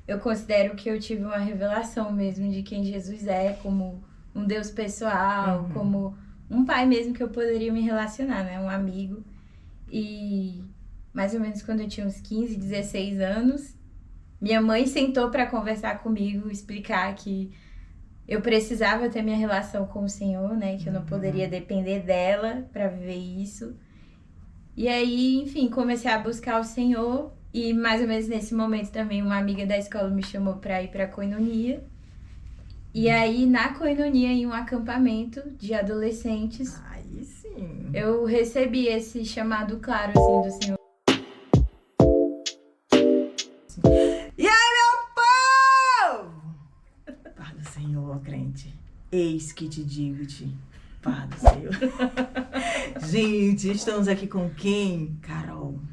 eu considero que eu tive uma revelação mesmo de quem Jesus é, como um Deus pessoal, como um pai mesmo que eu poderia me relacionar, né? Um amigo. E mais ou menos quando eu tinha uns 15, 16 anos, minha mãe sentou para conversar comigo, explicar que eu precisava ter minha relação com o Senhor, né? Que eu não poderia depender dela para viver isso. E aí, enfim, comecei a buscar o Senhor. E mais ou menos nesse momento também uma amiga da escola me chamou para ir para Koinonia. E aí, na Koinonia, em um acampamento de adolescentes, Aí sim. eu recebi esse chamado claro, assim, do Senhor. E aí, meu povo? Paz do Senhor, crente. Eis que te digo-te. Paz do Senhor. Gente, estamos aqui com quem?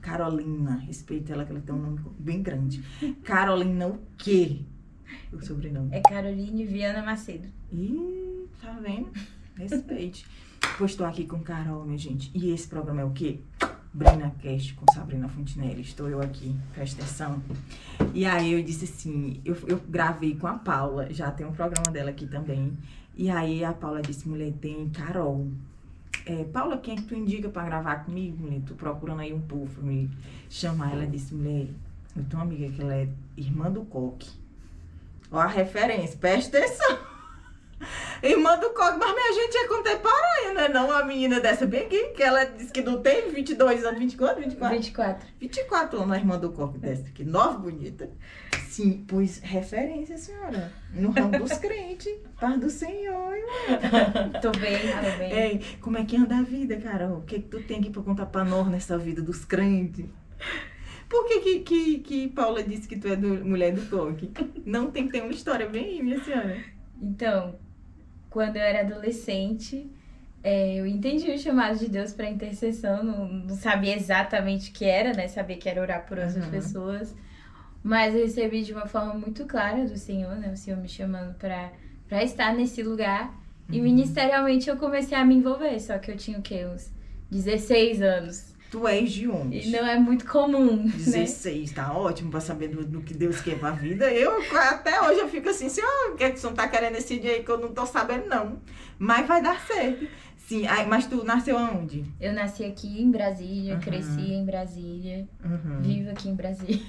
Carolina. Respeita ela, que ela tem um nome bem grande. Carolina o quê? O sobrenome. É Caroline Viana Macedo. Ih, tá vendo? Respeite. Pois estou aqui com Carol, minha gente. E esse programa é o quê? BrinaCast com Sabrina Fontinelli. Estou eu aqui, presta atenção. E aí eu disse assim, eu gravei com a Paula, já tem um programa dela aqui também. E aí a Paula disse, mulher, tem Carol. Paula, quem é que tu indica pra gravar comigo, mulher? Tô procurando aí um povo pra me chamar. Ela disse, mulher, eu tenho uma amiga que ela é irmã do Coque. Ó a referência, presta atenção. Irmã do Coque, mas minha gente é contemporânea, né? Não uma menina dessa bem aqui, que ela disse que não tem 22 anos, 24, 24? 24. 24 anos, a irmã do Coque dessa aqui, nova, bonita. Sim, pois referência, senhora. No ramo dos crentes, paz do Senhor, irmã. Tô bem. Ei, como é que anda a vida, Carol? O que tu tem aqui pra contar pra nós nessa vida dos crentes? Por que Paula disse que tu é mulher do Coque? Não tem que ter uma história bem aí, minha senhora. Então, quando eu era adolescente, eu entendi o chamado de Deus para intercessão, não sabia exatamente o que era, né? Sabia que era orar por outras pessoas, mas eu recebi de uma forma muito clara do Senhor, né? O Senhor me chamando para estar nesse lugar. E ministerialmente eu comecei a me envolver, só que eu tinha o quê? Uns 16 anos. Tu és de onde? E não é muito comum, 16, né? tá ótimo pra saber do que Deus quer pra vida. Eu, até hoje, eu fico assim, Senhor, o que é que o Senhor tá querendo esse dia aí que eu não tô sabendo, não. Mas vai dar certo. Sim, mas tu nasceu aonde? Eu nasci aqui em Brasília, cresci em Brasília, vivo aqui em Brasília.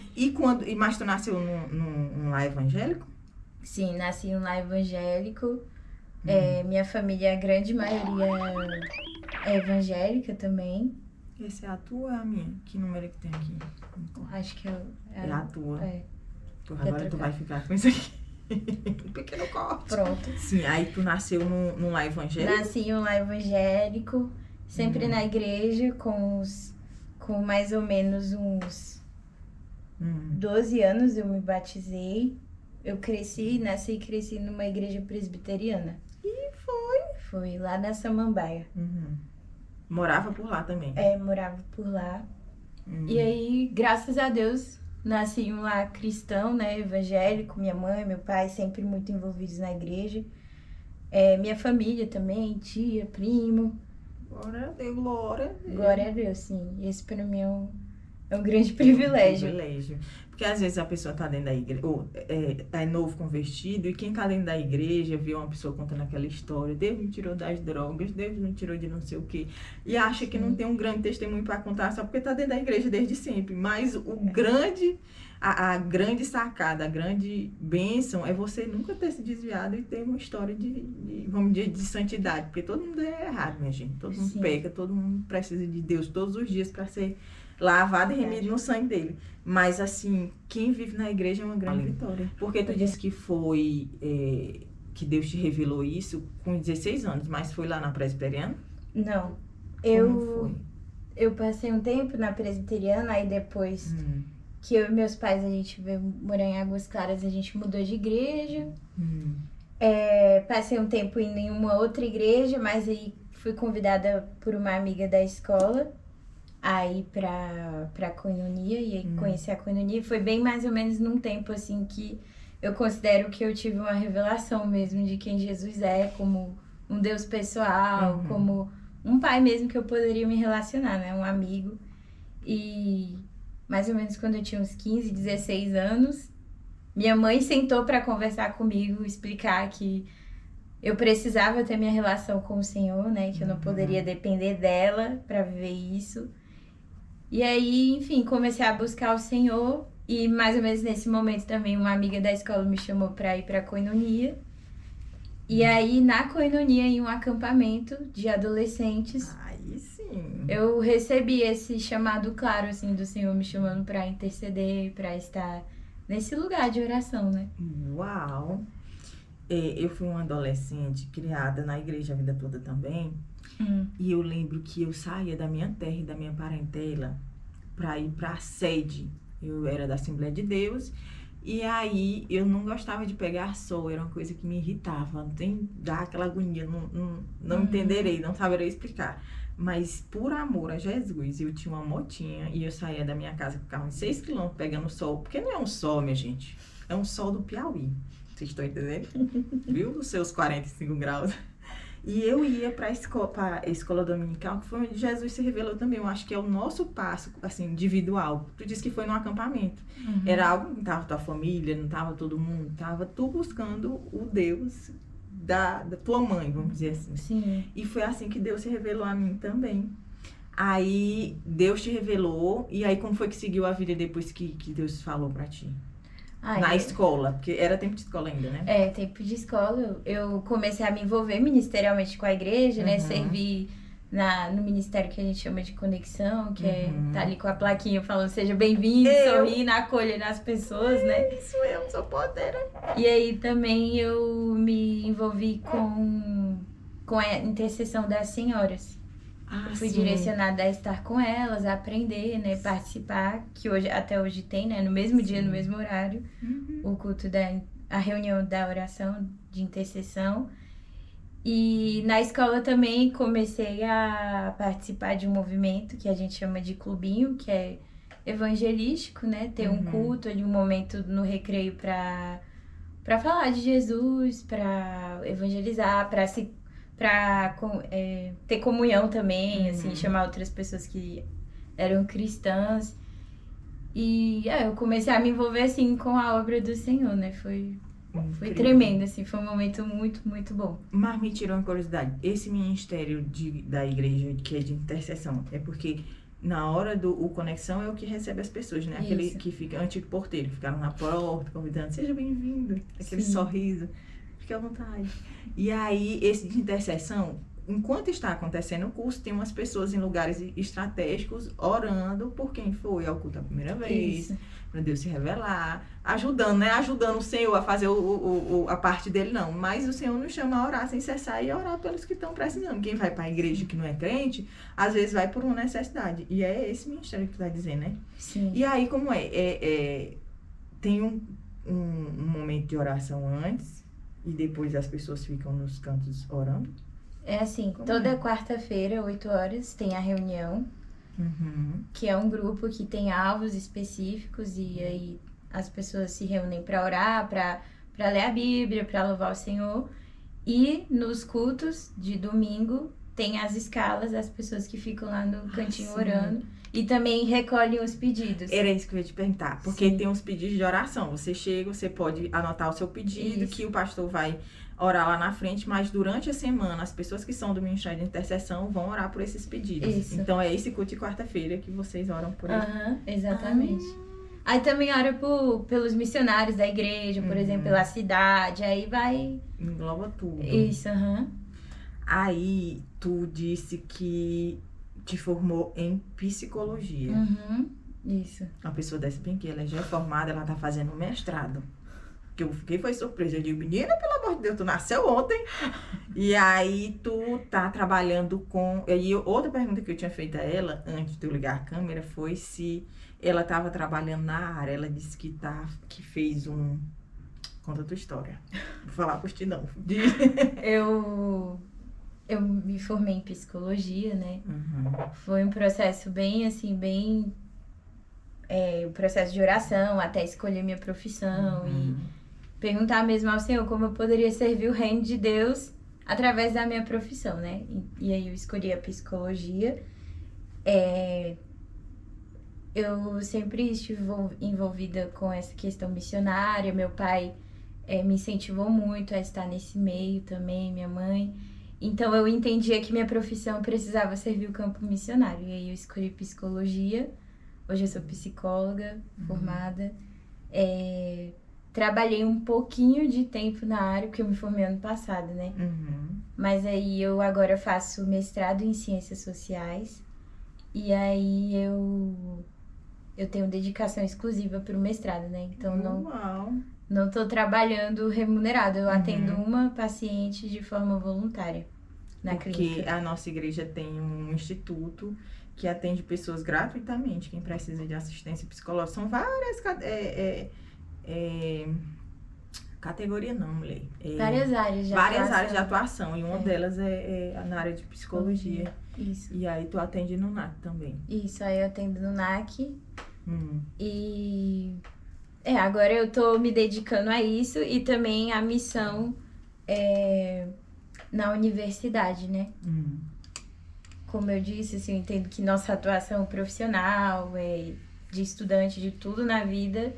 Mas tu nasceu num lar evangélico? Sim, nasci em um lar evangélico. Minha família, a grande maioria é evangélica também. Essa é a tua ou é a minha? Que número que tem aqui? Acho que é a tua. Porra, agora trocar. tu vai ficar com isso aqui. Um pequeno corte. Pronto. Sim, aí tu nasceu num lar evangélico? Nasci em um lar evangélico, sempre na igreja, com mais ou menos uns 12 anos eu me batizei. Eu nasci e cresci numa igreja presbiteriana. E Foi lá na Samambaia. Morava por lá também? Morava por lá. E aí, graças a Deus, nasci em um lar cristão, né, evangélico. Minha mãe, meu pai sempre muito envolvidos na igreja. Minha família também, tia, primo. Glória a Deus, glória a Deus. Glória a Deus, sim. Esse pra mim é um grande privilégio. Porque às vezes a pessoa tá dentro da igreja, ou é novo convertido, e quem tá dentro da igreja vê uma pessoa contando aquela história, Deus me tirou das drogas, Deus me tirou de não sei o quê, e acha que não tem um grande testemunho para contar só porque tá dentro da igreja desde sempre. Mas a grande sacada, a grande bênção é você nunca ter se desviado e ter uma história vamos dizer, de santidade, porque todo mundo é errado, minha gente, todo mundo peca, todo mundo precisa de Deus todos os dias para ser lavado e remido no sangue dele. Mas, assim, quem vive na igreja é uma grande vitória. Porque tu disse que foi, que Deus te revelou isso com 16 anos, mas foi lá na presbiteriana? Não. Como foi? Eu passei um tempo na presbiteriana, aí depois que eu e meus pais, a gente veio morar em Águas Claras, a gente mudou de igreja. Passei um tempo indo em uma outra igreja, mas aí fui convidada por uma amiga da escola a ir pra Koinonia, e aí conheci a Koinonia. Foi bem mais ou menos num tempo, assim, que eu considero que eu tive uma revelação mesmo de quem Jesus é, como um Deus pessoal, como um pai mesmo que eu poderia me relacionar, né? Um amigo. E mais ou menos quando eu tinha uns 15, 16 anos, minha mãe sentou para conversar comigo, explicar que eu precisava ter minha relação com o Senhor, né? Que eu não poderia depender dela para viver isso. E aí, enfim, comecei a buscar o Senhor. E mais ou menos nesse momento também uma amiga da escola me chamou para ir para Koinonia. E aí, na Koinonia, em um acampamento de adolescentes, Aí sim. eu recebi esse chamado claro, assim, do Senhor me chamando para interceder, para estar nesse lugar de oração, né? Uau! Eu fui uma adolescente criada na igreja a vida toda também. E eu lembro que eu saía da minha terra e da minha parentela para ir para a sede. Eu era da Assembleia de Deus. E aí eu não gostava de pegar sol, era uma coisa que me irritava. Tem dá aquela agonia, não entenderei, não saberei explicar. Mas por amor a Jesus, eu tinha uma motinha e eu saía da minha casa com o carro em 6 quilômetros pegando sol. Porque não é um sol, minha gente, é um sol do Piauí. Vocês estão entendendo? Viu? Os seus 45 graus. E eu ia para a escola dominical, que foi onde Jesus se revelou também. Eu acho que é o nosso passo, assim, individual. Tu disse que foi no acampamento. Era algo que não estava tua família, não estava todo mundo. Estava tu buscando o Deus da tua mãe, vamos dizer assim. Sim. E foi assim que Deus se revelou a mim também. Aí, Deus te revelou. E aí, como foi que seguiu a vida depois que Deus falou para ti? Na escola, porque era tempo de escola ainda, né? É, tempo de escola. Eu comecei a me envolver ministerialmente com a igreja, né? Servi no ministério que a gente chama de conexão, que tá ali com a plaquinha falando seja bem-vindo, sorrindo, acolhendo as pessoas, né? Isso, eu sou podeira. E aí também eu me envolvi com a intercessão das senhoras. Eu fui direcionada a estar com elas, a aprender, né, participar, que hoje, até hoje tem, né, no mesmo dia, no mesmo horário, o culto a reunião da oração de intercessão. E na escola também comecei a participar de um movimento que a gente chama de clubinho, que é evangelístico, né, ter um culto ali, um momento no recreio para falar de Jesus, para evangelizar, para ter comunhão também, assim, chamar outras pessoas que eram cristãs. E eu comecei a me envolver, assim, com a obra do Senhor, né? Foi tremendo, assim, foi um momento muito, muito bom. Mas me tirou uma curiosidade, esse ministério da igreja, que é de intercessão, é porque na hora o conexão é o que recebe as pessoas, né? Aquele que fica, antigo porteiro, que ficaram na porta, convidando, seja bem-vindo, aquele sorriso. Fique à vontade. E aí, esse de intercessão, enquanto está acontecendo o curso, tem umas pessoas em lugares estratégicos orando por quem foi ao culto a primeira vez, para Deus se revelar, ajudando, né? Ajudando o Senhor a fazer a parte dele, não. Mas o Senhor nos chama a orar sem cessar e a orar pelos que estão precisando. Quem vai para a igreja que não é crente, às vezes vai por uma necessidade. E é esse ministério que tu vai dizer, né? Sim. E aí, como tem um momento de oração antes, e depois as pessoas ficam nos cantos orando? É assim, toda quarta-feira, 8 horas, tem a reunião, que é um grupo que tem alvos específicos, e aí as pessoas se reúnem para orar, para ler a Bíblia, para louvar o Senhor. E nos cultos de domingo, tem as escalas das pessoas que ficam lá no cantinho orando. E também recolhem os pedidos. Era isso que eu ia te perguntar. Porque tem uns pedidos de oração. Você chega, você pode anotar o seu pedido, que o pastor vai orar lá na frente, mas durante a semana, as pessoas que são do Ministério de Intercessão vão orar por esses pedidos. Isso. Então, é esse culto de quarta-feira que vocês oram por ele. Exatamente. Aí também ora pelos missionários da igreja, por exemplo, pela cidade. Aí vai... Engloba tudo. Isso, Aí, tu disse que te formou em psicologia. Isso. Uma pessoa dessa bem que ela já é formada, ela tá fazendo um mestrado. Que eu fiquei, foi surpresa. Eu digo, menina, pelo amor de Deus, tu nasceu ontem. E aí, tu tá trabalhando com... E aí, outra pergunta que eu tinha feito a ela, antes de eu ligar a câmera, foi se ela tava trabalhando na área. Ela disse que fez um... Conta a tua história. Vou falar por ti, não. Eu me formei em psicologia, né? Foi um processo bem, assim, o processo de oração, até escolher minha profissão e perguntar mesmo ao Senhor como eu poderia servir o reino de Deus através da minha profissão, né? E aí eu escolhi a psicologia. eu sempre estive envolvida com essa questão missionária. Meu pai me incentivou muito a estar nesse meio também, minha mãe. Então, eu entendia que minha profissão precisava servir o campo missionário. E aí, eu escolhi psicologia. Hoje eu sou psicóloga formada. Trabalhei um pouquinho de tempo na área, porque eu me formei ano passado, né? Mas aí, eu agora faço mestrado em Ciências Sociais. E aí, eu tenho dedicação exclusiva para o mestrado, né? Então, não tô trabalhando remunerado. Eu atendo uma paciente de forma voluntária na clínica. Porque a nossa igreja tem um instituto que atende pessoas gratuitamente, quem precisa de assistência psicológica. São várias categorias, não, mulher. Várias áreas de atuação. Várias áreas de atuação. E uma delas é na área de psicologia. Isso. E aí tu atende no NAC também. Isso, aí eu atendo no NAC. E... agora eu tô me dedicando a isso e também a missão na universidade, né? Como eu disse, assim, eu entendo que nossa atuação profissional, de estudante, de tudo na vida,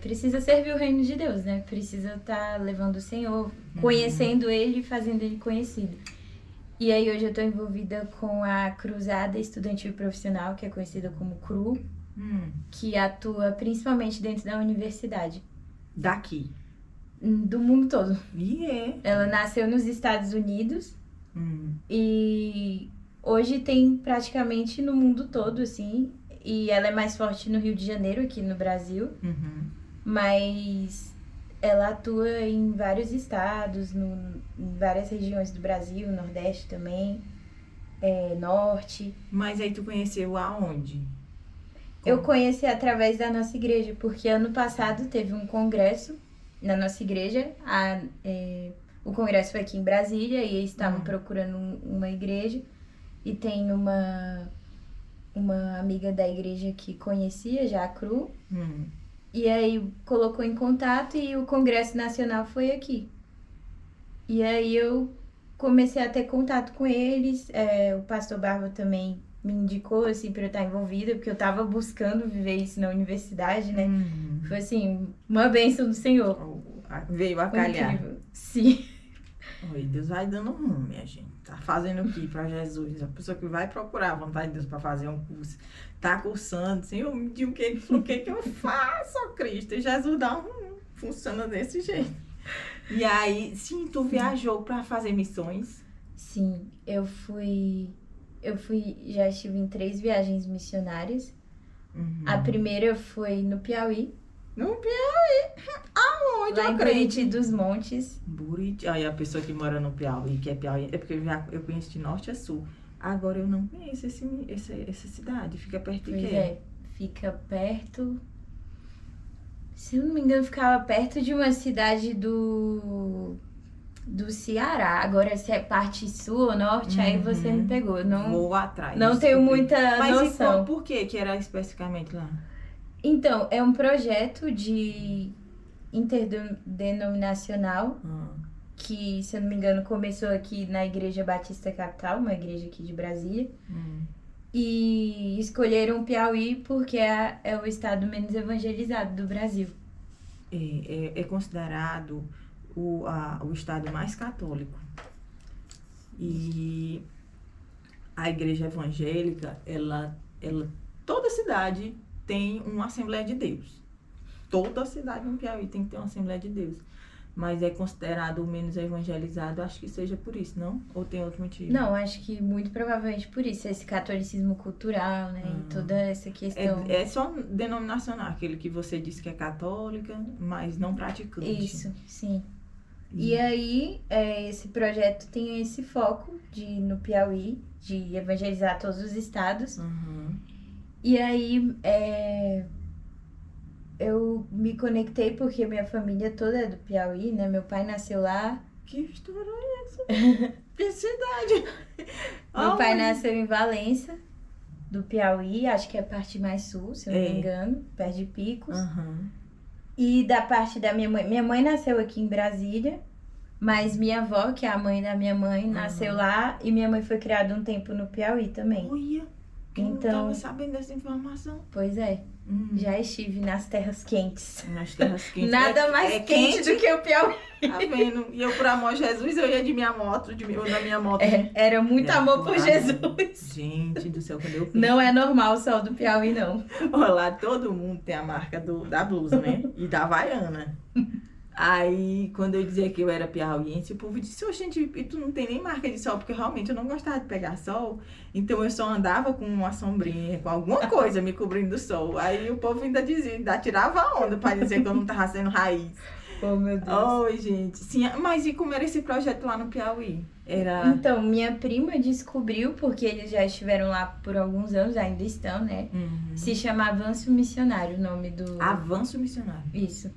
precisa servir o reino de Deus, né? Precisa estar levando o Senhor, conhecendo Ele e fazendo Ele conhecido. E aí hoje eu tô envolvida com a Cruzada Estudantil Profissional, que é conhecida como CRU, que atua principalmente dentro da universidade. Daqui? Do mundo todo. Ela nasceu nos Estados Unidos e hoje tem praticamente no mundo todo, assim. E ela é mais forte no Rio de Janeiro, aqui no Brasil. Mas ela atua em vários estados, em várias regiões do Brasil, Nordeste também, Norte. Mas aí tu conheceu aonde? Eu conheci através da nossa igreja, porque ano passado teve um congresso na nossa igreja. O congresso foi aqui em Brasília e eles estavam procurando uma igreja. E tem uma amiga da igreja que conhecia já a CRU. E aí colocou em contato e o congresso nacional foi aqui. E aí eu comecei a ter contato com eles. O pastor Barba também me indicou, assim, pra eu estar envolvida, porque eu tava buscando viver isso na universidade, né? Foi, assim, uma bênção do Senhor. Veio a calhar. Incrível. Sim. Oi, Deus vai dando rumo, minha gente. Tá fazendo o que pra Jesus? A pessoa que vai procurar a vontade de Deus pra fazer um curso, tá cursando, Senhor, me diga o que eu faço, ó Cristo? E Jesus dá funciona desse jeito. E aí, sim, tu viajou pra fazer missões? Sim, já estive em 3 viagens missionárias. A primeira foi no Piauí. No Piauí? Aonde? Lá em Buriti dos Montes. Buriti. Aí a pessoa que mora no Piauí, que é Piauí, é porque eu conheço de norte a sul. Agora eu não conheço essa cidade. Fica perto de quê? Fica perto... Se eu não me engano, ficava perto de uma cidade do Ceará. Agora, se é parte sul ou norte, aí você me pegou. Não, vou atrás. Não tenho muita noção. Mas por que era especificamente lá? Então, é um projeto de interdenominacional que, se eu não me engano, começou aqui na Igreja Batista Capital, uma igreja aqui de Brasília. E escolheram o Piauí porque é o estado menos evangelizado do Brasil. É considerado o estado mais católico. E a igreja evangélica, toda cidade tem uma Assembleia de Deus. Toda cidade no Piauí tem que ter uma Assembleia de Deus. Mas é considerado o menos evangelizado, acho que seja por isso, não? Ou tem outro motivo? Não, acho que muito provavelmente por isso. Esse catolicismo cultural, né? E toda essa questão... É só denominacional, aquele que você disse que é católica, mas não praticante. Isso, sim. E aí, esse projeto tem esse foco no Piauí, de evangelizar todos os estados. E aí, eu me conectei porque minha família toda é do Piauí, né? Meu pai nasceu lá. Que história é essa? Que cidade? Meu pai nasceu em Valença, do Piauí, acho que é a parte mais sul, se eu não me engano, perto de Picos. E da parte da minha mãe nasceu aqui em Brasília, mas minha avó, que é a mãe da minha mãe, nasceu lá e minha mãe foi criada um tempo no Piauí também. Olha, Que eu não Então, tava sabendo dessa informação. pois é, já estive nas terras quentes. Nas terras quentes. Nada mais quente do que o Piauí. Tá vendo? E eu, por amor a Jesus, eu ia de minha moto, ou na minha moto. Era muito amor por Jesus. Gente do céu, quando eu penso. Não é normal o sol do Piauí, não. Olha lá, todo mundo tem a marca da blusa, né? E da Havaiana. Aí, quando eu dizia que eu era piauiense, o povo disse, ô, gente, e tu não tem nem marca de sol, porque realmente eu não gostava de pegar sol, então eu só andava com uma sombrinha, com alguma coisa me cobrindo do sol. Aí o povo ainda dizia, ainda tirava a onda pra dizer que eu não tava sendo raiz. Oh, meu Deus. Oi, gente. Sim, mas e como era esse projeto lá no Piauí? Era... Então, minha prima descobriu, porque eles já estiveram lá por alguns anos, ainda estão, né? Se chama Avanço Missionário, o nome do... Avanço Missionário. Isso.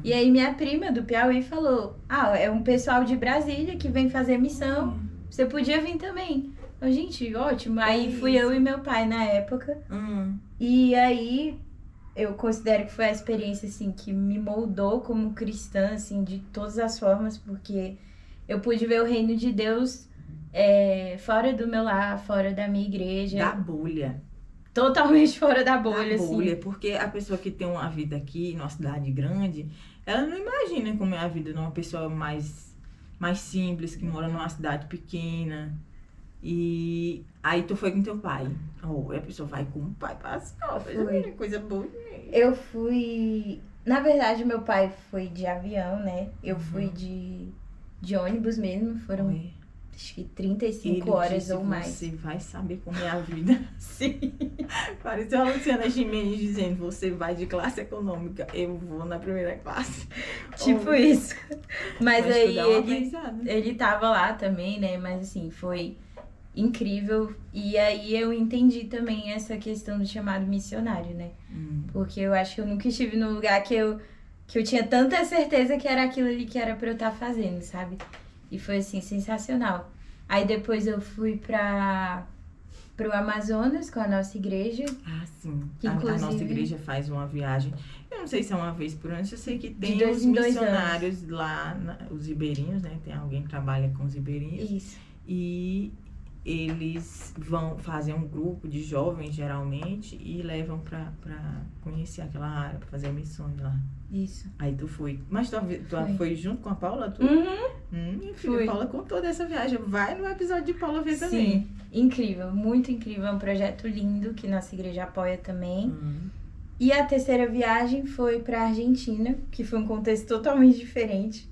E aí minha prima do Piauí falou, é um pessoal de Brasília que vem fazer missão, você podia vir também. Eu, gente, ótimo. Aí fui eu e meu pai na época. E aí eu considero que foi a experiência, assim, que me moldou como cristã, assim, de todas as formas, porque eu pude ver o reino de Deus fora do meu lar, fora da minha igreja. Da bolha. Totalmente fora da bolha, da bolha, assim. porque a pessoa que tem uma vida aqui, numa cidade grande, ela não imagina como é a vida de uma pessoa mais simples, que mora numa cidade pequena. E aí tu foi com teu pai. Ou a pessoa vai com o pai para as obras. Coisa boa. Eu fui... Na verdade, meu pai foi de avião, né? Eu fui de ônibus mesmo. Foram, acho que 35 horas ou mais. Você vai saber como é a vida. Sim. Pareceu a Luciana Gimenez dizendo, você vai de classe econômica, eu vou na primeira classe. Tipo isso. Mas aí ele ele tava lá também, né? Mas assim, foi incrível. E aí eu entendi também essa questão do chamado missionário, né? Porque eu acho que eu nunca estive num lugar que eu tinha tanta certeza que era aquilo ali que era pra eu estar fazendo, sabe? E foi assim, sensacional. Aí depois eu fui pro Amazonas com a nossa igreja. Ah, sim. Que, a nossa inclusive, igreja faz uma viagem. Eu não sei se é uma vez por ano, eu sei que tem dois os em 2 missionários lá, os ribeirinhos, né? Tem alguém que trabalha com os ribeirinhos. Isso. E eles vão fazer um grupo de jovens, geralmente, e levam pra conhecer aquela área, pra fazer missões lá. Isso. Aí tu foi. Mas tu foi junto com a Paula? Minha filha, Fui. Paula contou dessa viagem. Vai no episódio de Paula ver também. Sim, incrível, muito incrível. É um projeto lindo que nossa igreja apoia também. E a terceira viagem foi pra Argentina, que foi um contexto totalmente diferente.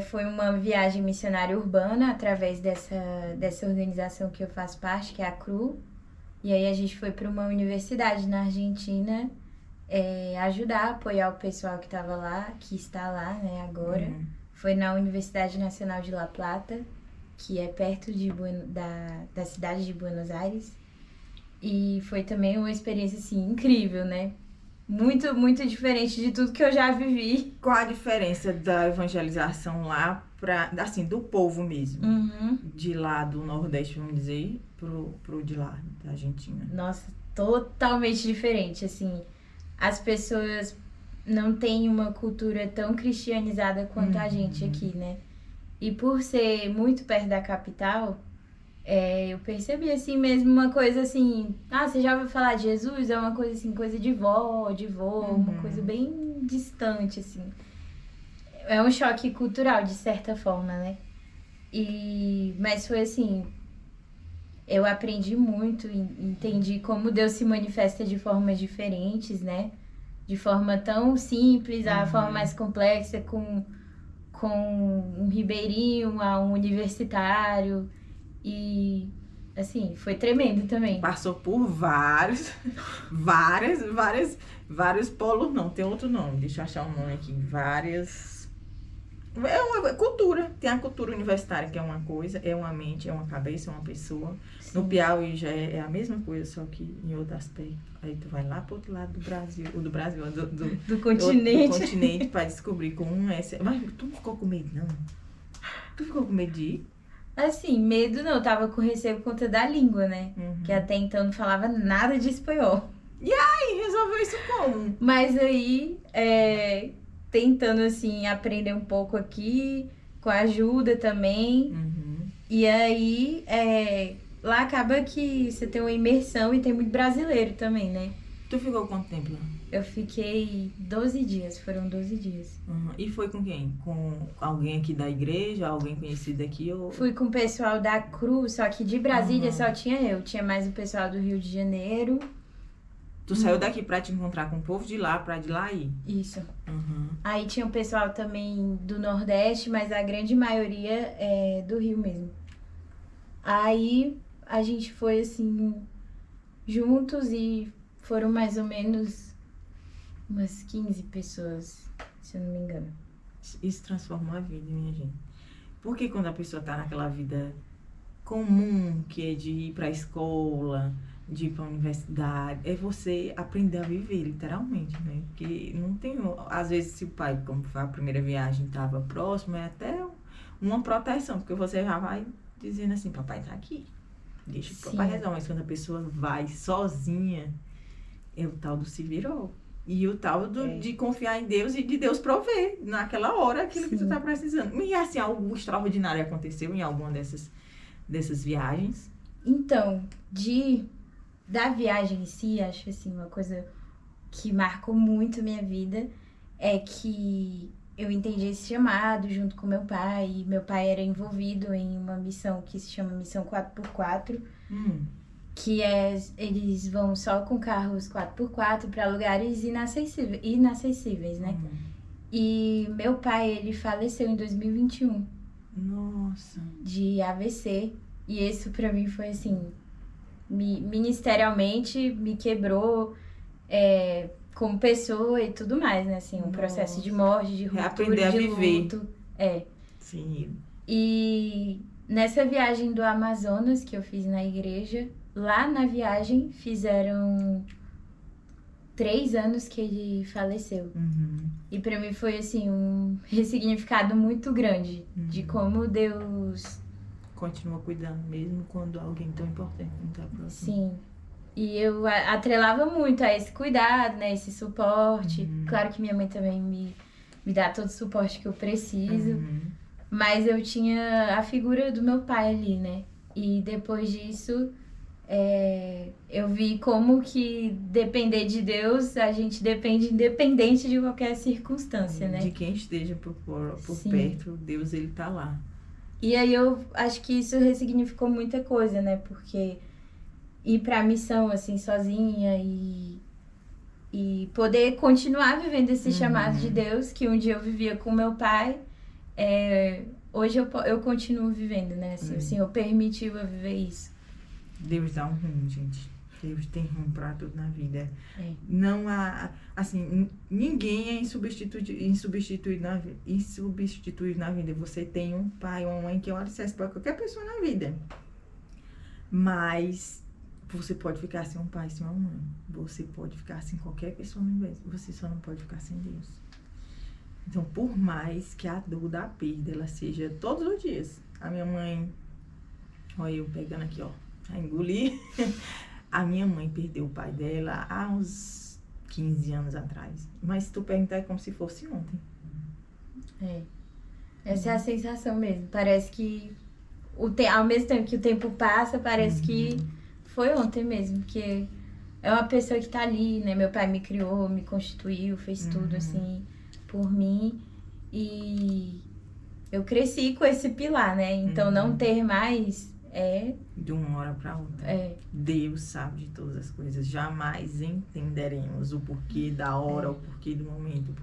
Foi uma viagem missionária urbana através dessa organização que eu faço parte, que é a CRU. E aí a gente foi para uma universidade na Argentina ajudar, apoiar o pessoal que estava lá, que está lá, né, agora. Foi na Universidade Nacional de La Plata, que é perto da cidade de Buenos Aires. E foi também uma experiência, assim, incrível, né? Muito, muito diferente de tudo que eu já vivi. Qual a diferença da evangelização lá, assim, do povo mesmo? De lá do Nordeste, vamos dizer, pro de lá, da Argentina? Nossa, totalmente diferente, assim. As pessoas não têm uma cultura tão cristianizada quanto a gente aqui, né? E por ser muito perto da capital, eu percebi, assim, mesmo uma coisa assim... você já ouviu falar de Jesus? É uma coisa, assim, coisa de vó, uma coisa bem distante, assim. É um choque cultural, de certa forma, né? Mas foi, assim... Eu aprendi muito, entendi como Deus se manifesta de formas diferentes, né? De forma tão simples, a forma mais complexa, com um ribeirinho, um universitário... E, assim, foi tremendo também. Passou por vários polos, não, tem outro nome, deixa eu achar um nome aqui, é uma cultura, tem a cultura universitária, que é uma coisa, é uma mente, é uma cabeça, é uma pessoa. Sim. No Piauí já é a mesma coisa, só que em outro aspecto. Aí tu vai lá pro outro lado do Brasil, do continente. Do continente, pra descobrir como é. Mas tu não ficou com medo, não? Tu ficou com medo de ir? Assim, medo não, eu tava com receio por conta da língua, né? Que até então não falava nada de espanhol. E aí, resolveu isso como? Mas aí, tentando, assim, aprender um pouco aqui, com ajuda também. E aí, lá acaba que você tem uma imersão e tem muito brasileiro também, né? Tu ficou quanto tempo lá? Eu fiquei 12 dias, foram 12 dias. E foi com quem? Com alguém aqui da igreja, alguém conhecido aqui? Ou... Fui com o pessoal da Cruz, só que de Brasília só tinha eu. Tinha mais o pessoal do Rio de Janeiro. Tu saiu daqui pra te encontrar com o povo de lá, pra de lá ir? Isso. Aí tinha o pessoal também do Nordeste, mas a grande maioria é do Rio mesmo. Aí a gente foi assim, juntos e foram mais ou menos umas 15 pessoas, se eu não me engano. Isso transformou a vida, minha gente. Porque quando a pessoa tá naquela vida comum, que é de ir pra escola, de ir pra universidade, é você aprender a viver, literalmente, né? Porque não tem... Às vezes, se o pai, como foi a primeira viagem, tava próximo, é até uma proteção, porque você já vai dizendo assim, papai tá aqui, deixa o papai resolver. Mas quando a pessoa vai sozinha, é o tal do se virou. E o tal de confiar em Deus e de Deus prover naquela hora aquilo que tu tá precisando. E assim, algo extraordinário aconteceu em alguma dessas viagens? Então, da viagem em si, acho assim, uma coisa que marcou muito minha vida é que eu entendi esse chamado junto com meu pai. E meu pai era envolvido em uma missão que se chama Missão 4x4. Que eles vão só com carros 4x4 para lugares inacessíveis, né? E meu pai, ele faleceu em 2021. Nossa. De AVC. E isso pra mim foi assim, ministerialmente me quebrou como pessoa e tudo mais, né? Assim, um processo de morte, de ruptura, aprender a viver. Luto. Sim. E nessa viagem do Amazonas que eu fiz na igreja, lá na viagem fizeram 3 anos que ele faleceu. E pra mim foi assim um ressignificado muito grande de como Deus continua cuidando mesmo quando alguém tão importante não tá próximo. Sim. E eu atrelava muito a esse cuidado, né, esse suporte. Claro que minha mãe também me dá todo o suporte que eu preciso. Mas eu tinha a figura do meu pai ali, né? E depois disso, eu vi como que depender de Deus, a gente depende independente de qualquer circunstância, né? De quem esteja por perto, Deus, ele tá lá. E aí eu acho que isso ressignificou muita coisa, né? Porque ir pra missão, assim, sozinha e poder continuar vivendo esse chamado de Deus, que um dia eu vivia com meu pai, hoje eu continuo vivendo, né? Assim, o Senhor permitiu eu viver isso. Deus dá um rumo, gente. Deus tem rumo pra tudo na vida. Não há, assim, ninguém é insubstituível na vida. Você tem um pai ou uma mãe que é um alicerce pra qualquer pessoa na vida. Mas você pode ficar sem um pai, sem uma mãe. Você pode ficar sem qualquer pessoa no universo. Você só não pode ficar sem Deus. Então, por mais que a dor da perda, ela seja todos os dias. A minha mãe, olha eu pegando aqui, ó, a engolir. A minha mãe perdeu o pai dela há uns 15 anos atrás. Mas se tu perguntar, é como se fosse ontem. Essa é a sensação mesmo. Parece que ao mesmo tempo que o tempo passa, parece que foi ontem mesmo. Porque é uma pessoa que tá ali, né? Meu pai me criou, me constituiu, fez tudo assim por mim. E eu cresci com esse pilar, né? Então não ter mais de uma hora para outra. Deus sabe de todas as coisas. Jamais entenderemos o porquê da hora, o porquê do momento.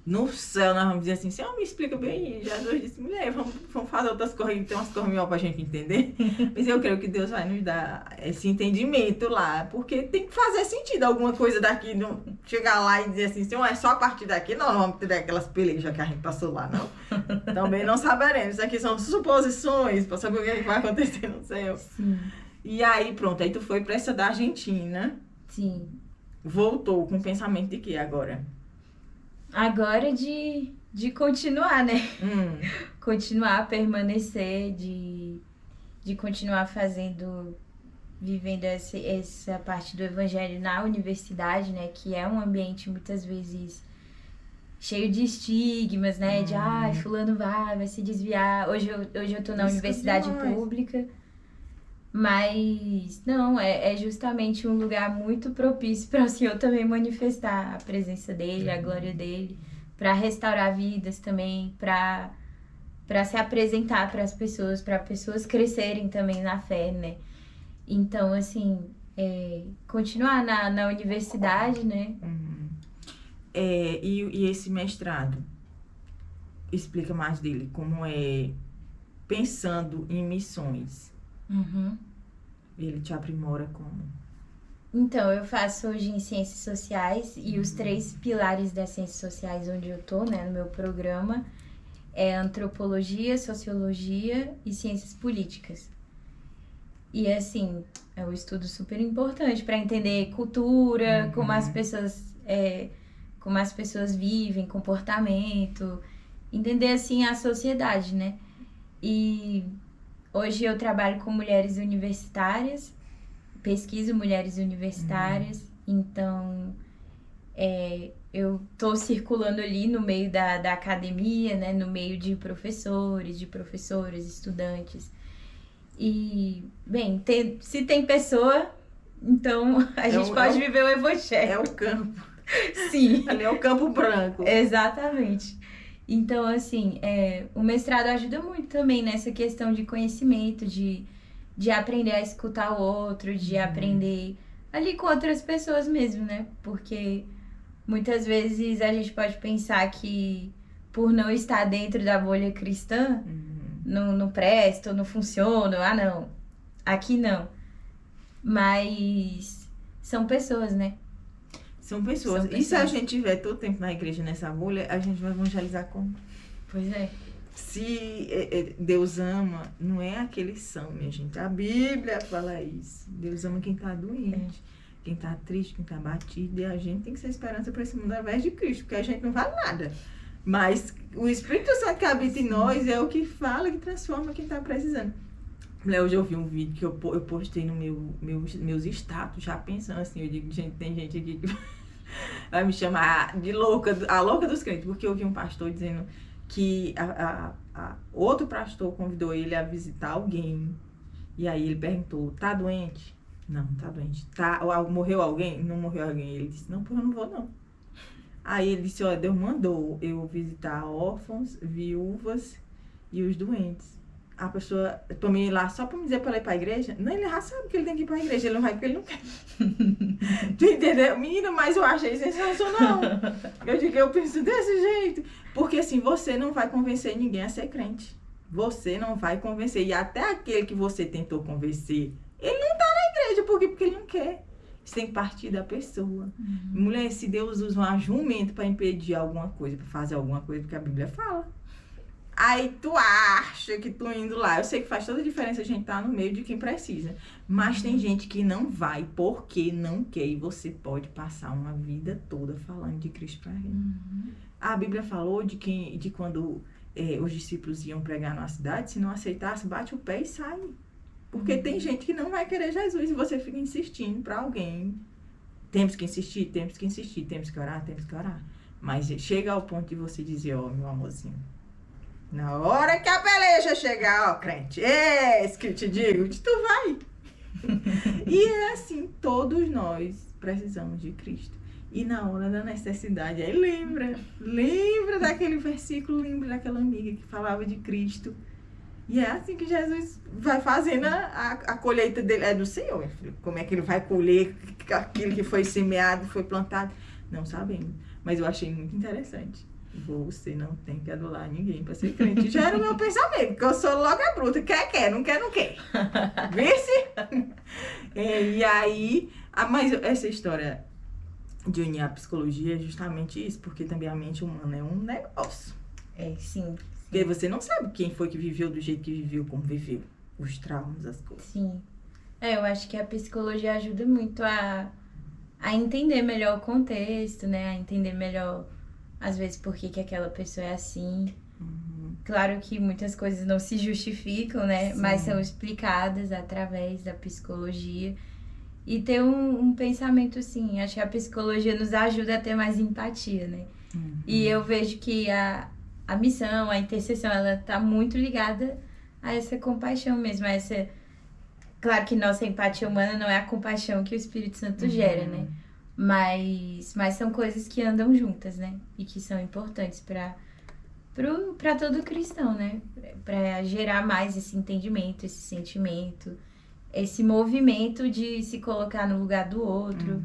No céu, nós vamos dizer assim, Senhor, me explica bem. Jesus disse, mulher, vamos fazer outras coisas, tem umas coisas melhor pra gente entender. Mas eu creio que Deus vai nos dar esse entendimento lá, porque tem que fazer sentido alguma coisa daqui, não chegar lá e dizer assim, Senhor, é só a partir daqui, não vamos ter aquelas pelejas que a gente passou lá, não. Também não saberemos. Isso aqui são suposições pra saber o que vai acontecer no céu. Sim. E aí, pronto, aí tu foi pra essa da Argentina. Sim. Voltou com o pensamento de que agora? Agora de continuar, né? Continuar, permanecer, de continuar vivendo essa parte do evangelho na universidade, né? Que é um ambiente muitas vezes cheio de estigmas, né? De, fulano vai se desviar. Hoje eu tô na universidade pública. Mas, não, é justamente um lugar muito propício para o Senhor também manifestar a presença dele, a glória dele, para restaurar vidas também, para se apresentar para as pessoas, para pessoas crescerem também na fé, né? Então, assim, continuar na universidade, né? E esse mestrado, explica mais dele, como é pensando em missões. Ele te aprimora como? Então, eu faço hoje em Ciências Sociais e os 3 pilares das Ciências Sociais onde eu tô, né, no meu programa, é Antropologia, Sociologia e Ciências Políticas. E, assim, é um estudo super importante para entender cultura, como as pessoas vivem, comportamento, entender, assim, a sociedade, né? E hoje eu trabalho com mulheres universitárias, pesquiso mulheres universitárias, então eu tô circulando ali no meio da academia, né, no meio de professores, de professoras, estudantes. E, bem, se tem pessoa, então a gente pode viver o evangelho. É o campo. Sim. Ali é o campo branco. Exatamente. Então, assim, o mestrado ajuda muito também nessa questão de conhecimento, de aprender a escutar o outro, de aprender ali com outras pessoas mesmo, né? Porque muitas vezes a gente pode pensar que por não estar dentro da bolha cristã, não presta, não funciona, não, aqui não. Mas são pessoas, né? São pessoas. E se a gente tiver todo o tempo na igreja nessa bolha, a gente vai evangelizar como? Pois é. Se Deus ama, não é aqueles são, minha gente. A Bíblia fala isso. Deus ama quem está doente, quem está triste, quem está abatido. E a gente tem que ser esperança para esse mundo através de Cristo, porque a gente não vale nada. Mas o Espírito Santo que habita em nós é o que fala, que transforma quem está precisando. Hoje eu vi um vídeo que eu postei no meus status, já pensando assim, eu digo, gente, tem gente aqui que vai me chamar de louca, a louca dos crentes, porque eu vi um pastor dizendo que outro pastor convidou ele a visitar alguém, e aí ele perguntou, tá doente? Não, tá doente. Morreu alguém? Não morreu alguém. Ele disse, não, eu não vou não. Aí ele disse, olha, Deus mandou eu visitar órfãos, viúvas e os doentes. A pessoa, pra mim ir lá só pra me dizer pra ele ir pra igreja, não, ele já sabe que ele tem que ir pra igreja, ele não vai porque ele não quer. Tu entendeu? Menina, mas eu achei sensacional. Eu penso desse jeito. Porque assim, você não vai convencer ninguém a ser crente. Você não vai convencer. E até aquele que você tentou convencer, ele não tá na igreja. Por quê? Porque ele não quer. Isso tem que partir da pessoa. Mulher, se Deus usa um jumento pra impedir alguma coisa, pra fazer alguma coisa, porque a Bíblia fala. Aí tu acha que tu indo lá, eu sei que faz toda a diferença a gente estar no meio de quem precisa, mas tem gente que não vai porque não quer, e você pode passar uma vida toda falando de Cristo para ele. A Bíblia falou de quando os discípulos iam pregar numa cidade, se não aceitasse, bate o pé e sai. Porque tem gente que não vai querer Jesus e você fica insistindo para alguém. Temos que insistir, temos que orar. Mas chega ao ponto de você dizer, ó, meu amorzinho, na hora que a peleja chegar, ó, crente, esse que eu te digo, tu vai. E é assim, todos nós precisamos de Cristo. E na hora da necessidade, aí lembra daquele versículo, lembra daquela amiga que falava de Cristo. E é assim que Jesus vai fazendo a colheita dele, é do Senhor. Como é que ele vai colher aquilo que foi semeado, foi plantado? Não sabemos, mas eu achei muito interessante. Você não tem que adular ninguém para ser crente. Já era o meu pensamento, porque eu sou logo a bruta. Quer, não quer. Vê-se? E aí, mas essa história de unir a psicologia é justamente isso, porque também a mente humana é um negócio. Sim. Porque você não sabe quem foi que viveu do jeito que viveu, como viveu. Os traumas, as coisas. Sim. Eu acho que a psicologia ajuda muito a entender melhor o contexto, né? A entender melhor, às vezes, por que aquela pessoa é assim. Claro que muitas coisas não se justificam, né? Sim. Mas são explicadas através da psicologia. E ter um pensamento, assim, acho que a psicologia nos ajuda a ter mais empatia, né? E eu vejo que a missão, a intercessão, ela tá muito ligada a essa compaixão mesmo, a Claro que nossa empatia humana não é a compaixão que o Espírito Santo gera, né? Mas são coisas que andam juntas, né? E que são importantes para todo cristão, né? Para gerar mais esse entendimento, esse sentimento, esse movimento de se colocar no lugar do outro,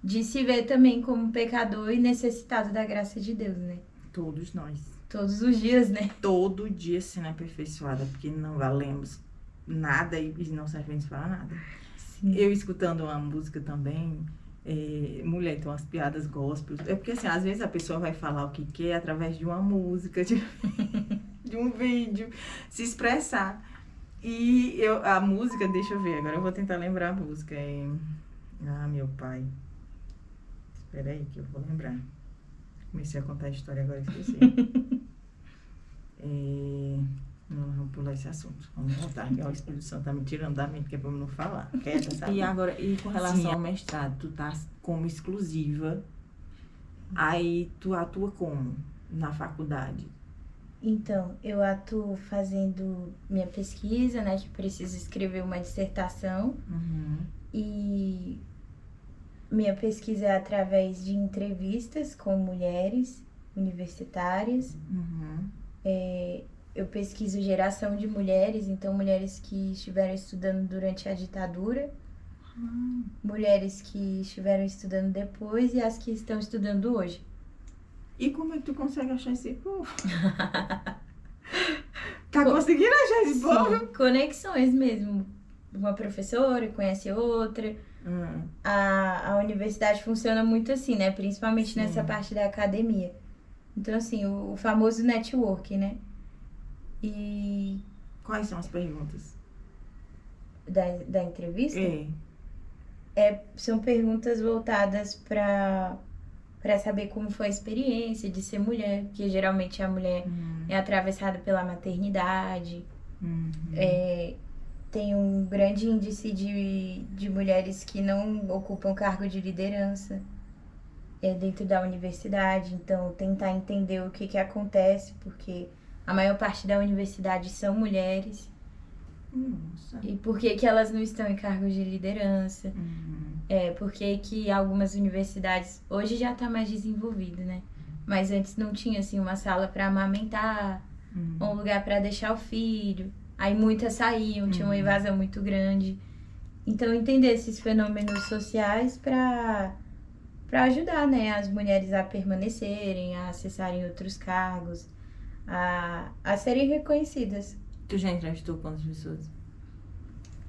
de se ver também como pecador e necessitado da graça de Deus, né? Todos nós. Todos os dias, né? Todo dia sendo aperfeiçoada, porque não valemos nada e não servimos para nada. Sim. Eu escutando uma música também, mulher, tem umas piadas gospel. É porque assim, às vezes a pessoa vai falar o que quer através de uma música, de um vídeo, se expressar. E a música, deixa eu ver, agora eu vou tentar lembrar a música. Ah, meu pai. Espera aí que eu vou lembrar. Comecei a contar a história, agora esqueci. Não, vamos pular esse assunto. Vamos voltar. O Espírito Santo tá me tirando da mente, que é pra eu não falar. Quieta, sabe? E com relação ao mestrado, tu tá como exclusiva. Aí tu atua como? Na faculdade? Então, eu atuo fazendo minha pesquisa, né? Que preciso escrever uma dissertação. E minha pesquisa é através de entrevistas com mulheres universitárias. Eu pesquiso geração de mulheres, então mulheres que estiveram estudando durante a ditadura, mulheres que estiveram estudando depois e as que estão estudando hoje. E como é que tu consegue achar esse povo? Tá conseguindo achar esse povo? Conexões mesmo. Uma professora conhece outra. A universidade funciona muito assim, né? Principalmente nessa parte da academia. Então, assim, o famoso network, né? E... Quais são as perguntas? Da entrevista? São perguntas voltadas para saber como foi a experiência de ser mulher, porque geralmente a mulher é atravessada pela maternidade. Tem um grande índice de mulheres que não ocupam cargo de liderança dentro da universidade. Então, tentar entender o que acontece, porque a maior parte da universidade são mulheres. Nossa. E por que elas não estão em cargos de liderança? Por que algumas universidades... Hoje já está mais desenvolvido, né? Mas antes não tinha, assim, uma sala para amamentar, um lugar para deixar o filho. Aí muitas saíam, tinha uma evasão muito grande. Então, entender esses fenômenos sociais para ajudar, né, as mulheres a permanecerem, a acessarem outros cargos, a serem reconhecidas. Tu já entrevistou quantas pessoas?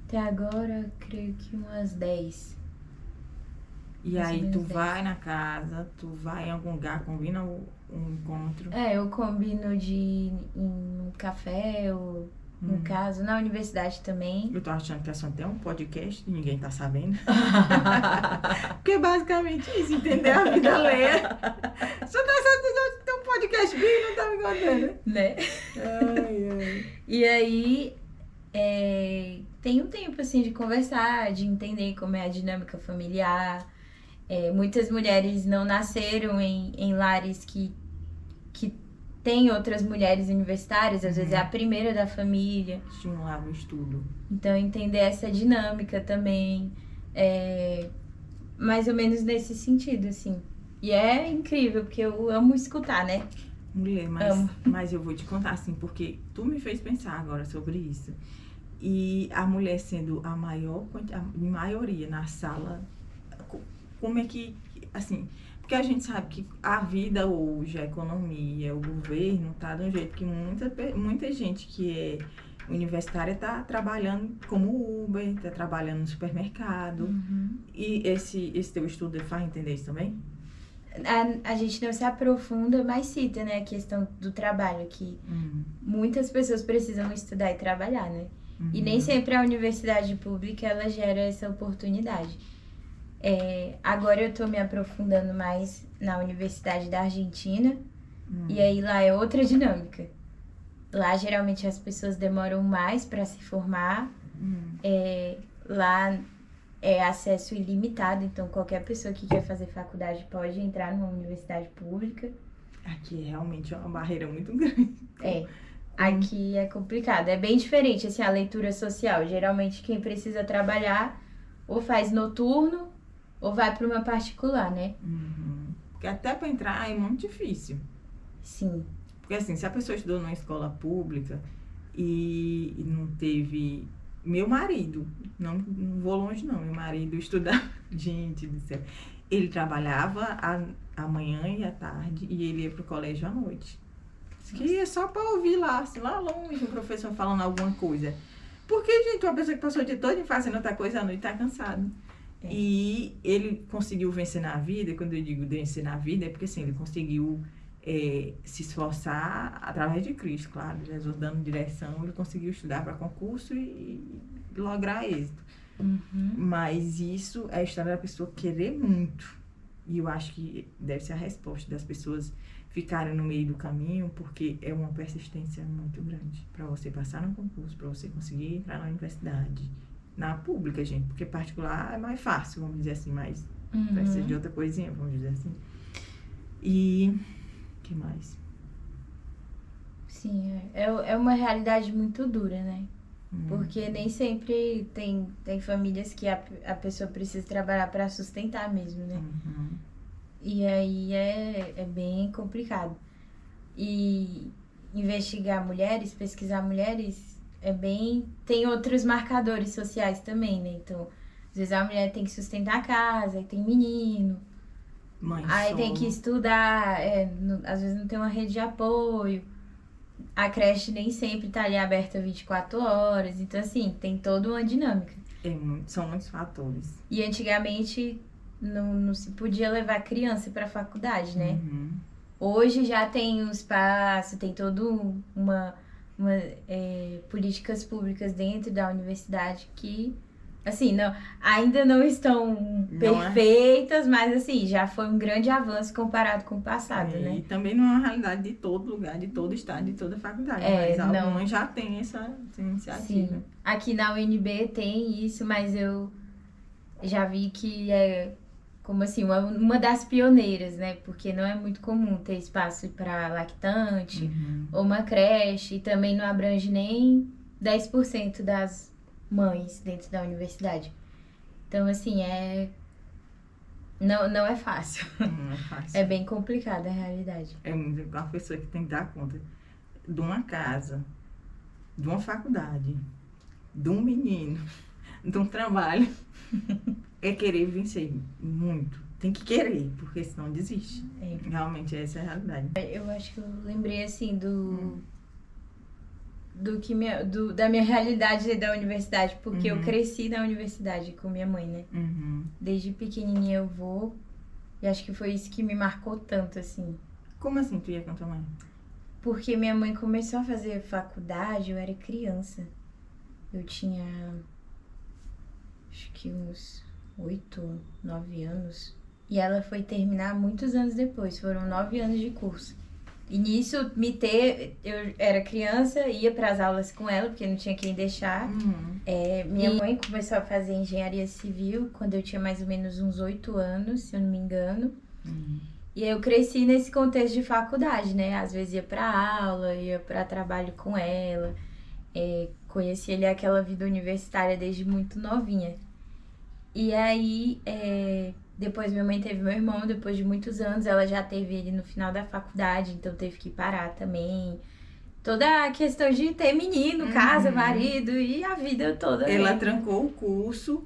Até agora, creio que umas 10. E aí tu vai na casa, tu vai em algum lugar, combina um encontro? Eu combino de ir em um café ou, no caso, na universidade também. Eu tô achando que é só ter um podcast e ninguém tá sabendo. Porque é basicamente isso, entender a vida alheia. Só tá ter um podcast bem, não tá me contando. Né? E aí, tem um tempo, assim, de conversar, de entender como é a dinâmica familiar. Muitas mulheres não nasceram em lares que tem outras mulheres universitárias, às vezes é a primeira da família. Estimulava o estudo. Então, entender essa dinâmica também, mais ou menos nesse sentido, assim. E é incrível, porque eu amo escutar, né? Mulher, mas eu vou te contar, assim, porque tu me fez pensar agora sobre isso. E a mulher sendo a maioria na sala, como é que, assim... Porque a gente sabe que a vida hoje, a economia, o governo tá de um jeito que muita gente que é universitária tá trabalhando como Uber, tá trabalhando no supermercado. E esse teu estudo faz entender isso também? A gente não se aprofunda, mas cita, né, a questão do trabalho, que muitas pessoas precisam estudar e trabalhar, né? E nem sempre a universidade pública, ela gera essa oportunidade. Agora eu tô me aprofundando mais na Universidade da Argentina, e aí lá é outra dinâmica. Lá, geralmente, as pessoas demoram mais para se formar. Lá é acesso ilimitado, então qualquer pessoa que quer fazer faculdade pode entrar numa universidade pública. Aqui realmente é uma barreira muito grande. Aqui é complicado, é bem diferente, assim, a leitura social. Geralmente quem precisa trabalhar ou faz noturno ou vai para uma particular, né? Porque até para entrar é muito difícil. Sim. Porque assim, se a pessoa estudou numa escola pública e não teve... Meu marido, não vou longe não, meu marido estudava, gente do céu, ele trabalhava a manhã e à tarde e ele ia pro colégio à noite. Que é só para ouvir lá, assim, lá longe, o professor falando alguma coisa. Porque, gente, uma pessoa que passou o dia todo fazendo outra coisa à noite tá cansado. É. E ele conseguiu vencer na vida, e quando eu digo vencer na vida, é porque assim, ele conseguiu se esforçar através de Cristo, claro, Jesus dando direção, ele conseguiu estudar para concurso e lograr êxito. Mas isso é a história da pessoa querer muito. E eu acho que deve ser a resposta das pessoas ficarem no meio do caminho, porque é uma persistência muito grande para você passar no concurso, para você conseguir entrar na universidade. Na pública, gente, porque particular é mais fácil, vamos dizer assim, mas precisa de outra coisinha, vamos dizer assim. E que mais? Sim, é uma realidade muito dura, né? Porque nem sempre tem famílias que a pessoa precisa trabalhar para sustentar mesmo, né? E aí é bem complicado. E investigar mulheres, pesquisar mulheres, tem outros marcadores sociais também, né? Então, às vezes a mulher tem que sustentar a casa, aí tem menino, aí tem que estudar, às vezes não tem uma rede de apoio. A creche nem sempre tá ali aberta 24 horas. Então, assim, tem toda uma dinâmica. São muitos fatores. E antigamente não se podia levar criança pra faculdade, né? Hoje já tem um espaço, tem todo políticas públicas dentro da universidade que, assim, ainda não estão perfeitas, mas assim, já foi um grande avanço comparado com o passado, né? E também não é uma realidade de todo lugar, de todo estado, de toda faculdade, mas algumas já tem essa iniciativa. Sim. Aqui na UNB tem isso, mas eu já vi que é como assim, uma das pioneiras, né? Porque não é muito comum ter espaço para lactante ou uma creche, e também não abrange nem 10% das mães dentro da universidade. Então, assim, não é fácil. Não é fácil. É bem complicada a realidade. É uma pessoa que tem que dar conta de uma casa, de uma faculdade, de um menino, de um trabalho. É querer vencer muito. Tem que querer, porque senão desiste. Realmente essa é a realidade. Eu acho que eu lembrei, assim, da minha realidade da universidade, porque eu cresci na universidade com minha mãe, né? Desde pequenininha eu vou, e acho que foi isso que me marcou tanto, assim. Como assim tu ia com a tua mãe? Porque minha mãe começou a fazer faculdade, eu era criança. Eu tinha, acho que uns 8, 9 anos. E ela foi terminar muitos anos depois, foram 9 anos de curso. E nisso, eu era criança, ia para as aulas com ela, porque não tinha quem deixar. Minha mãe começou a fazer engenharia civil quando eu tinha mais ou menos uns 8 anos, se eu não me engano. E eu cresci nesse contexto de faculdade, né? Às vezes ia para aula, ia para trabalho com ela. Conheci ali aquela vida universitária desde muito novinha. E aí, depois minha mãe teve meu irmão, depois de muitos anos, ela já teve ele no final da faculdade, então teve que parar também. Toda a questão de ter menino, casa, marido e a vida toda. Ela trancou o curso.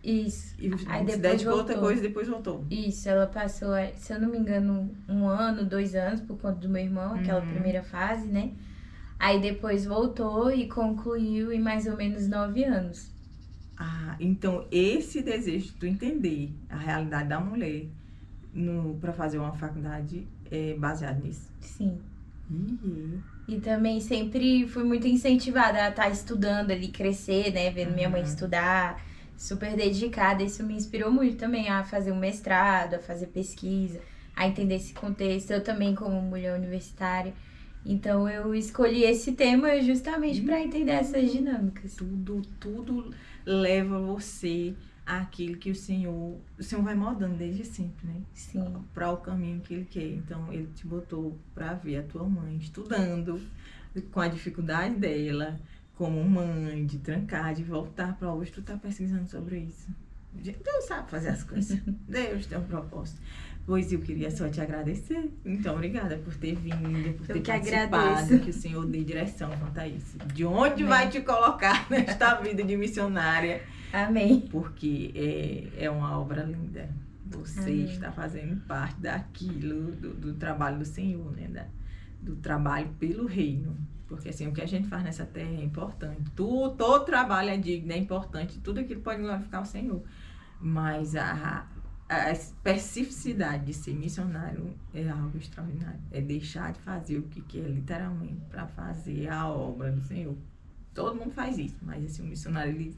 Isso. E aí depois se dedicou a outra coisa e depois voltou. Isso, ela passou, se eu não me engano, 1 ano, 2 anos por conta do meu irmão, aquela primeira fase, né? Aí depois voltou e concluiu em mais ou menos 9 anos. Então esse desejo de tu entender a realidade da mulher para fazer uma faculdade é baseado nisso? Sim. E também sempre fui muito incentivada a estar estudando ali, crescer, né? Vendo minha mãe estudar, super dedicada. Isso me inspirou muito também a fazer um mestrado, a fazer pesquisa, a entender esse contexto. Eu também como mulher universitária. Então eu escolhi esse tema justamente para entender essas dinâmicas. Tudo leva você aquilo que o Senhor vai moldando desde sempre, né? Sim. Para o caminho que Ele quer. Então, Ele te botou para ver a tua mãe estudando, com a dificuldade dela, como mãe, de trancar, de voltar para hoje, tu tá pesquisando sobre isso. Deus sabe fazer as coisas. Deus tem um propósito. Pois eu queria só te agradecer. Então, obrigada por ter vindo, por ter participado, agradeço. que o Senhor dê direção quanto a isso. De onde vai te colocar nesta vida de missionária? Amém. Porque é uma obra linda. Você Amém. está fazendo parte daquilo, do trabalho do Senhor, né? Do trabalho pelo reino. Porque assim, o que a gente faz nessa terra é importante. Todo trabalho é digno, é importante. Tudo aquilo pode glorificar o Senhor. Mas a especificidade de ser missionário é algo extraordinário. É deixar de fazer o que quer, literalmente, para fazer a obra do Senhor. Todo mundo faz isso, mas assim, o missionário, ele,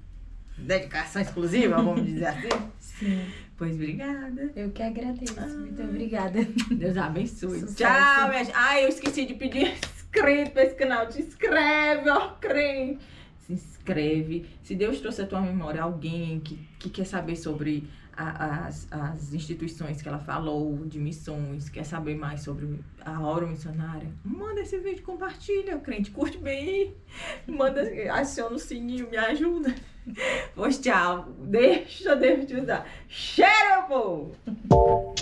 dedicação exclusiva, vamos dizer assim. Sim. Pois obrigada. Eu que agradeço. Muito obrigada. Deus abençoe. Sucesso. Tchau, minha gente. Ai, eu esqueci de pedir inscrito para esse canal. Te inscreve, ó, crente. Se inscreve. Se Deus trouxe à tua memória alguém que quer saber sobre as instituições que ela falou, de missões, quer saber mais sobre a obra missionária, manda esse vídeo, compartilha, crente, curte bem, manda, aciona o sininho, me ajuda. Pois tchau, deixa Deus te usar. Cheiro, povo!